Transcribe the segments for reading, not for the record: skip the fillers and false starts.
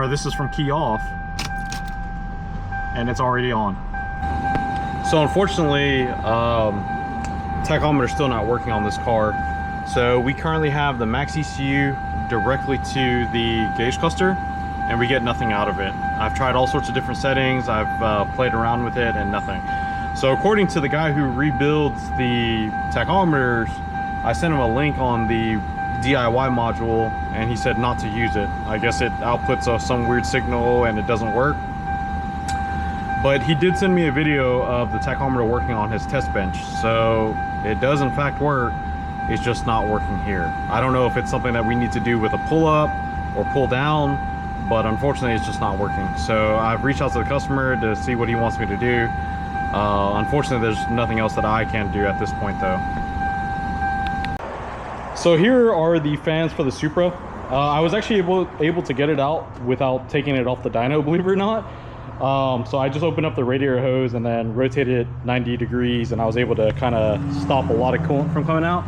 This is from key off, and it's already on. So unfortunately, tachometer is still not working on this car. So we currently have the max ECU directly to the gauge cluster, and we get nothing out of it. I've tried all sorts of different settings. I've played around with it and nothing. So according to the guy who rebuilds the tachometers, I sent him a link on the DIY module, and he said not to use it. I guess it outputs some weird signal and it doesn't work. But he did send me a video of the tachometer working on his test bench, so it does in fact work. It's just not working here. I don't know if it's something that we need to do with a pull up or pull down, but unfortunately it's just not working. So I've reached out to the customer to see what he wants me to do. Unfortunately there's nothing else that I can do at this point though. So here are the fans for the Supra. I was actually able to get it out without taking it off the dyno, believe it or not. So I just opened up the radiator hose and then rotated it 90 degrees, and I was able to kind of stop a lot of coolant from coming out.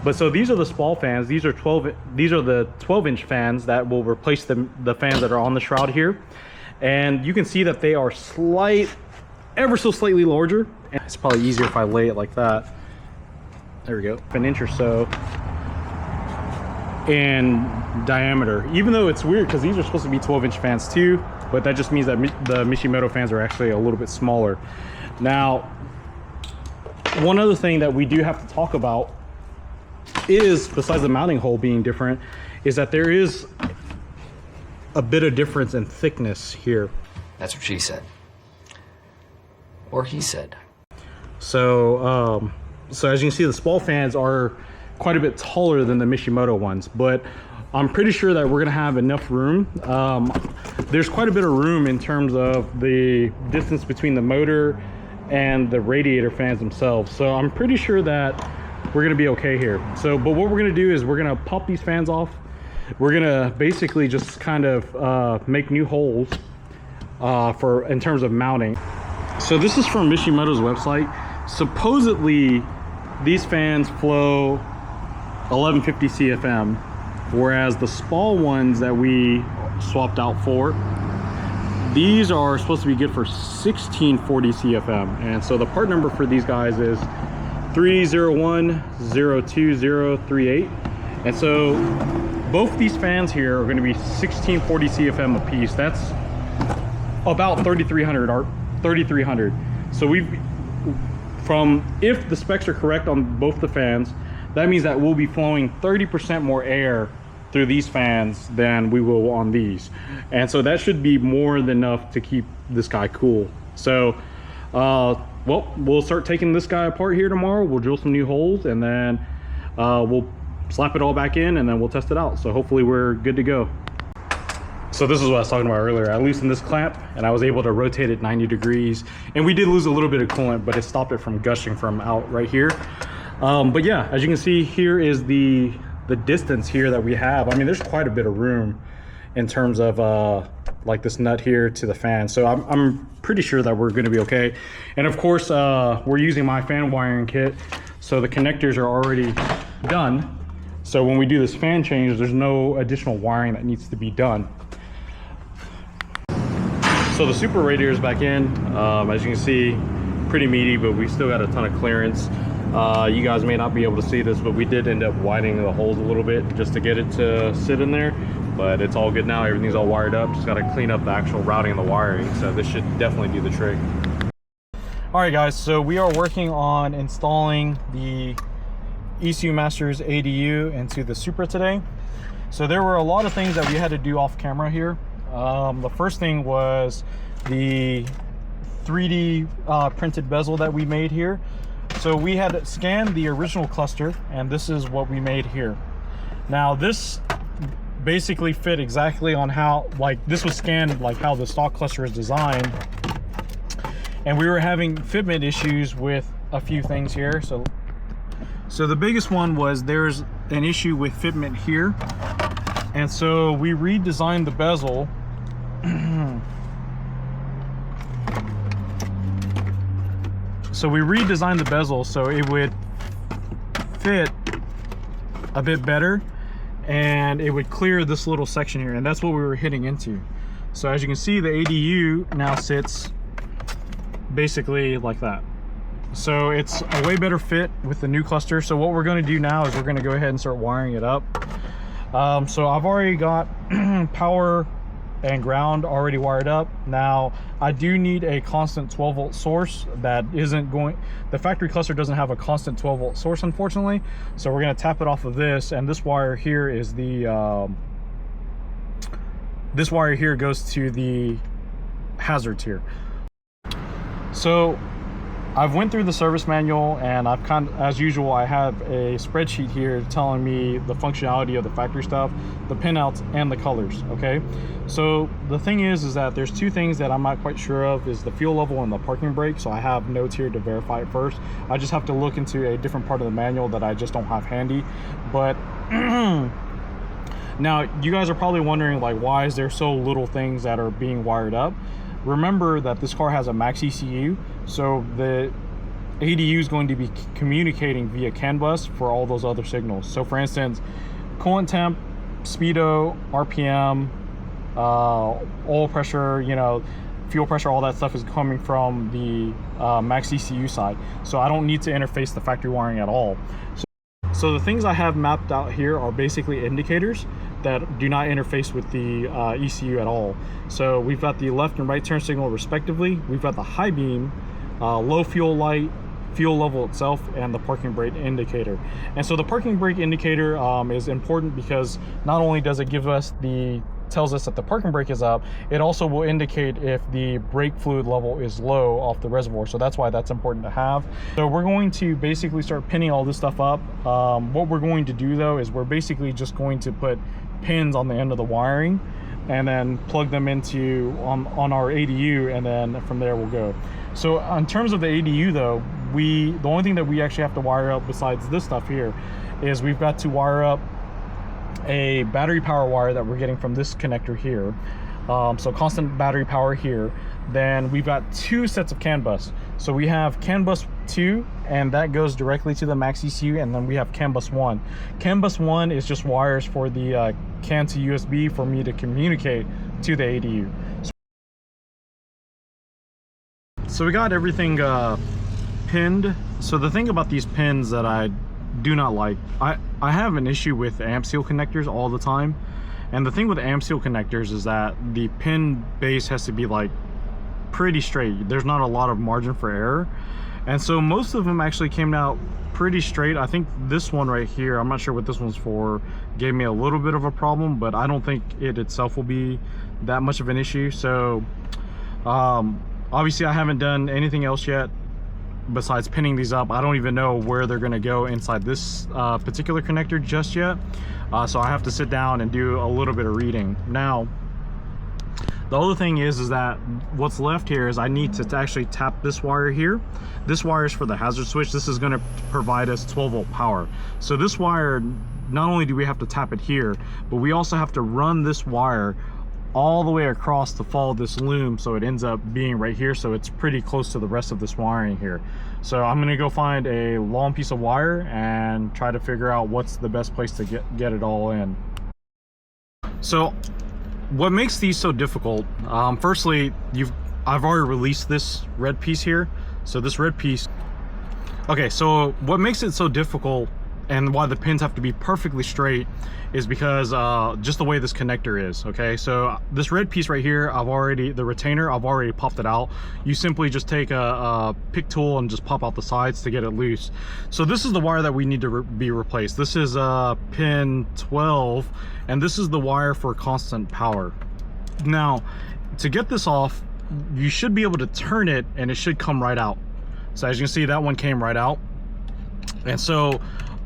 But so these are the spall fans. These are the 12-inch fans that will replace the fans that are on the shroud here. And you can see that they are ever so slightly larger. It's probably easier if I lay it like that. There we go, an inch or so in diameter, even though it's weird because these are supposed to be 12-inch fans too, but that just means that the Mishimoto fans are actually a little bit smaller. Now, one other thing that we do have to talk about is, besides the mounting hole being different, is that there is a bit of difference in thickness here. That's what she said. Or he said. So, so as you can see, the spall fans are quite a bit taller than the Mishimoto ones, but I'm pretty sure that we're gonna have enough room. There's quite a bit of room in terms of the distance between the motor and the radiator fans themselves. So I'm pretty sure that we're gonna be okay here. So, but what we're gonna do is we're gonna pop these fans off. We're gonna basically just kind of make new holes in terms of mounting. So this is from Mishimoto's website. Supposedly these fans flow 1150 CFM, whereas the spall ones that we swapped out for, these are supposed to be good for 1640 CFM. And so the part number for these guys is 301-02038. And so both these fans here are going to be 1640 CFM a piece. That's about 3,300. So if the specs are correct on both the fans, that means that we'll be flowing 30% more air through these fans than we will on these. And so that should be more than enough to keep this guy cool. So, well, we'll start taking this guy apart here tomorrow. We'll drill some new holes, and then we'll slap it all back in, and then we'll test it out. So hopefully we're good to go. So this is what I was talking about earlier. I loosened this clamp and I was able to rotate it 90 degrees. And we did lose a little bit of coolant, but it stopped it from gushing from out right here. But yeah, as you can see, here is the distance here that we have. I mean, there's quite a bit of room in terms of like this nut here to the fan. So I'm pretty sure that we're gonna be okay. And of course, we're using my fan wiring kit. So the connectors are already done. So when we do this fan change, there's no additional wiring that needs to be done. So the Supra radiator is back in. As you can see, pretty meaty, but we still got a ton of clearance. You guys may not be able to see this, but we did end up widening the holes a little bit just to get it to sit in there. But it's all good now. Everything's all wired up. Just got to clean up the actual routing and the wiring. So this should definitely do the trick. All right, guys. So we are working on installing the ECU Masters ADU into the Supra today. So there were a lot of things that we had to do off camera here. The first thing was the 3D printed bezel that we made here. So we had scanned the original cluster, and this is what we made here. Now this basically fit exactly on how, like, this was scanned like how the stock cluster is designed. And we were having fitment issues with a few things here. So the biggest one was there's an issue with fitment here. And so we redesigned the bezel so it would fit a bit better, and it would clear this little section here, and that's what we were hitting into. So as you can see, the ADU now sits basically like that. So it's a way better fit with the new cluster. So what we're going to do now is we're going to go ahead and start wiring it up. So I've already got power and ground already wired up. Now I do need a constant 12 volt source that isn't going, the factory cluster doesn't have a constant 12 volt source, unfortunately. So we're going to tap it off of this, and this wire here is the this wire here goes to the hazards here. So I've went through the service manual, and I've kind of, as usual, I have a spreadsheet here telling me the functionality of the factory stuff, the pinouts, and the colors. Okay, so the thing is that there's two things that I'm not quite sure of, is the fuel level and the parking brake. So I have notes here to verify it first. I just have to look into a different part of the manual that I just don't have handy. But now you guys are probably wondering, like, why is there so little things that are being wired up? Remember that this car has a max ECU, so the ADU is going to be communicating via CAN bus for all those other signals. So for instance, coolant temp, speedo, RPM, oil pressure, you know, fuel pressure, all that stuff is coming from the max ECU side. So I don't need to interface the factory wiring at all. So the things I have mapped out here are basically indicators that do not interface with the ECU at all. So we've got the left and right turn signal respectively. We've got the high beam, low fuel light, fuel level itself, and the parking brake indicator. And so the parking brake indicator is important because not only does it give us tells us that the parking brake is up, it also will indicate if the brake fluid level is low off the reservoir. So that's why that's important to have. So we're going to basically start pinning all this stuff up. What we're going to do though is we're basically just going to put pins on the end of the wiring and then plug them into on our ADU, and then from there we'll go. So in terms of the ADU though, the only thing that we actually have to wire up besides this stuff here is we've got to wire up a battery power wire that we're getting from this connector here. So constant battery power here. Then we've got two sets of CAN bus. So we have CAN bus 2, and that goes directly to the max ECU, and then we have CAN bus 1. CAN bus 1 is just wires for the CAN to USB for me to communicate to the ADU. So we got everything pinned. So the thing about these pins that I do not like, I have an issue with amp seal connectors all the time. And the thing with amp seal connectors is that the pin base has to be like pretty straight. There's not a lot of margin for error. And so most of them actually came out pretty straight. I think this one right here, I'm not sure what this one's for, gave me a little bit of a problem, but I don't think it itself will be that much of an issue. So obviously I haven't done anything else yet besides pinning these up. I don't even know where they're going to go inside this particular connector just yet. So I have to sit down and do a little bit of reading. Now, the other thing is that what's left here is I need to actually tap this wire here. This wire is for the hazard switch. This is going to provide us 12 volt power. So this wire, not only do we have to tap it here, but we also have to run this wire all the way across to follow this loom, so it ends up being right here, so it's pretty close to the rest of this wiring here. So I'm gonna go find a long piece of wire and try to figure out what's the best place to get it all in. So what makes these so difficult, firstly, I've already released this red piece here. So this red piece, okay, so what makes it so difficult and why the pins have to be perfectly straight is because just the way this connector is. Okay, so this red piece right here, the retainer, I've already popped it out. You simply just take a pick tool and just pop out the sides to get it loose. So this is the wire that we need to be replaced. This is pin 12, and this is the wire for constant power. Now, to get this off, you should be able to turn it and it should come right out. So as you can see, that one came right out. And so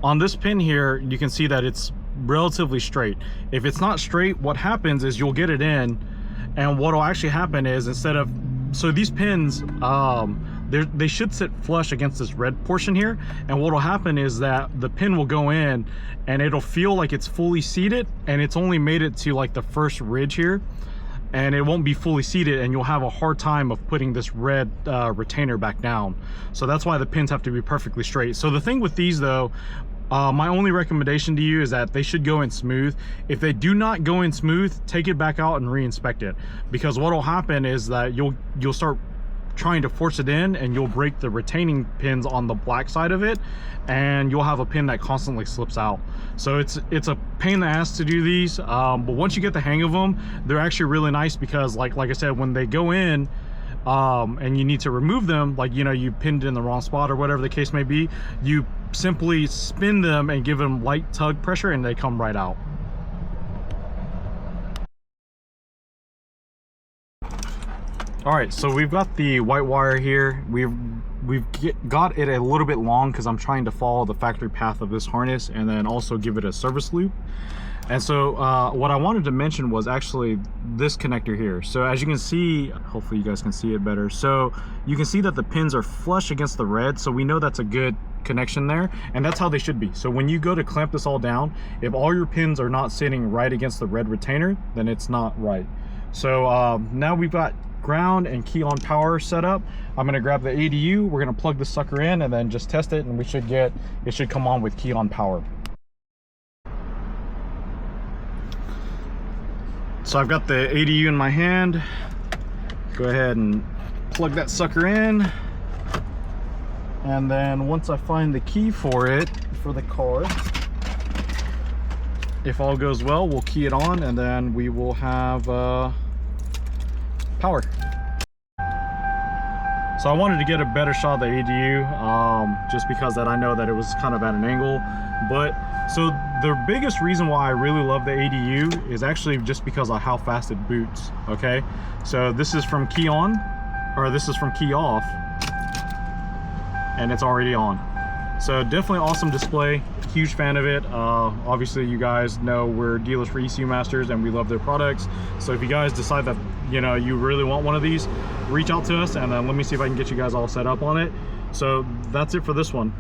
on this pin here, you can see that it's relatively straight. If it's not straight, what happens is you'll get it in, and what will actually happen is so these pins, they should sit flush against this red portion here, and what will happen is that the pin will go in and it'll feel like it's fully seated, and it's only made it to like the first ridge here, and it won't be fully seated, and you'll have a hard time of putting this red retainer back down. So that's why the pins have to be perfectly straight. So the thing with these though, My only recommendation to you is that they should go in smooth. If they do not go in smooth, take it back out and re-inspect it, because what will happen is that you'll start trying to force it in and you'll break the retaining pins on the black side of it, and you'll have a pin that constantly slips out. So it's a pain in the ass to do these, but once you get the hang of them, they're actually really nice, because like I said, when they go in and you need to remove them, like, you know, you pinned it in the wrong spot or whatever the case may be, you simply spin them and give them light tug pressure and they come right out. All right, so we've got the white wire here. We've got it a little bit long because I'm trying to follow the factory path of this harness and then also give it a service loop. And so what I wanted to mention was actually this connector here. So as you can see, hopefully you guys can see it better. So you can see that the pins are flush against the red. So we know that's a good connection there, and that's how they should be. So when you go to clamp this all down, if all your pins are not sitting right against the red retainer, then it's not right. So now we've got ground and key on power set up. I'm gonna grab the ADU, we're gonna plug this sucker in and then just test it, and it should come on with key on power. So I've got the ADU in my hand. Go ahead and plug that sucker in, and then once I find the key for it for the car, if all goes well, we'll key it on and then we will have power. So I wanted to get a better shot of the ADU, just because that I know that it was kind of at an angle. But so the biggest reason why I really love the ADU is actually just because of how fast it boots. Okay, so this is from key on, or this is from key off, and it's already on. So definitely awesome display, huge fan of it. Obviously you guys know we're dealers for ECU Masters and we love their products. So if you guys decide that, you know, you really want one of these, reach out to us and then let me see if I can get you guys all set up on it. So that's it for this one.